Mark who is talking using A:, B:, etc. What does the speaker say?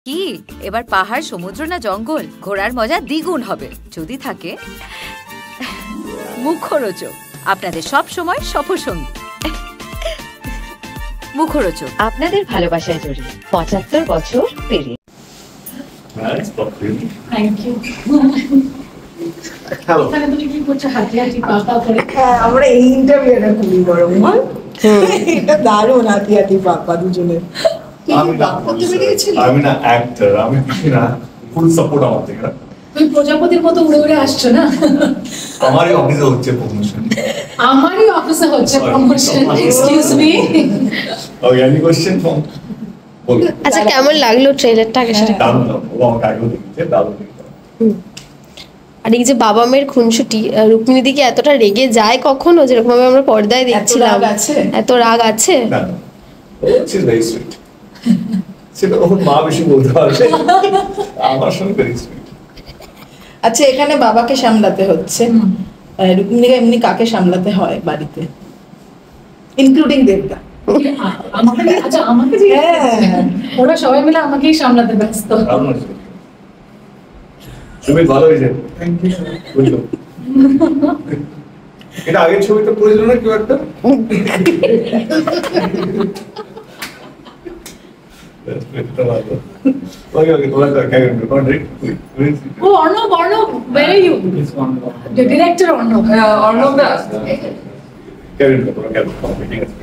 A: কি এবার পাহাড়, সমুদ্র না জঙ্গল, ঘোরার মজা দ্বিগুণ হবে যদি থাকে মুখরোচক, আপনাদের সব সময় সফরসঙ্গী। মুখরোচক, আপনাদের ভালোবাসায় জড়িয়ে ৭৫ বছর পেরিয়ে।
B: Thank you. হ্যালো। তাহলে তুমি কি করছো? হাঁটি হাঁটি পাপা করে।
C: হ্যাঁ, আমরা এই ইন্টারভিউটা খুবই বড় মন। এটা দারুণ, হাঁটি হাঁটি পাপা দুজনে।
D: আমি না অ্যাক্টর, আমি না ফুল সাপোর্ট আমার থেকে।
B: তুমি প্রজাপতির মতো উড়ে উড়ে আসছো না?
D: আমারই অফিসে হচ্ছে প্রমোশন।
B: আমারই অফিসে হচ্ছে promotion. Excuse me.
D: Okay, any question from?
E: আচ্ছা, কেমন লাগলো ট্রেলারটা? আগে সেটা
D: দারুণ, ও আমাকে আগেও দেখেছে, দারুণ।
E: আর এই যে বাবা মেয়ের খুনসুটি, রুক্মিণী দিকে এতটা রেগে যায় কখনো, যেরকম ভাবে আমরা পর্দায় দেখছিলাম? এত রাগ আছে?
D: না, ও ইজ ভেরি সুইট। সেটা ওর মা বেশি বলতে পারবে, আমার সঙ্গে ভেরি সুইট।
C: আচ্ছা, এখানে বাবাকে সামলাতে হচ্ছে, রুক্মিণীকে এমনি কাকে সামলাতে হয় বাড়িতে, ইনক্লুডিং দেবদা?
B: আচ্ছা, আমাকে ওরা সবাই মিলে আমাকেই সামলাতে ব্যস্ত।
D: সুমিত ভালো হয়েছে, বুঝলো? এটা আগের ছবিটা পড়েছিল না কেউ একটা?
B: ও Arnab, where are you? The director Arnab. Arnab দা।
D: ক্যারেক্টার, ঠিক আছে।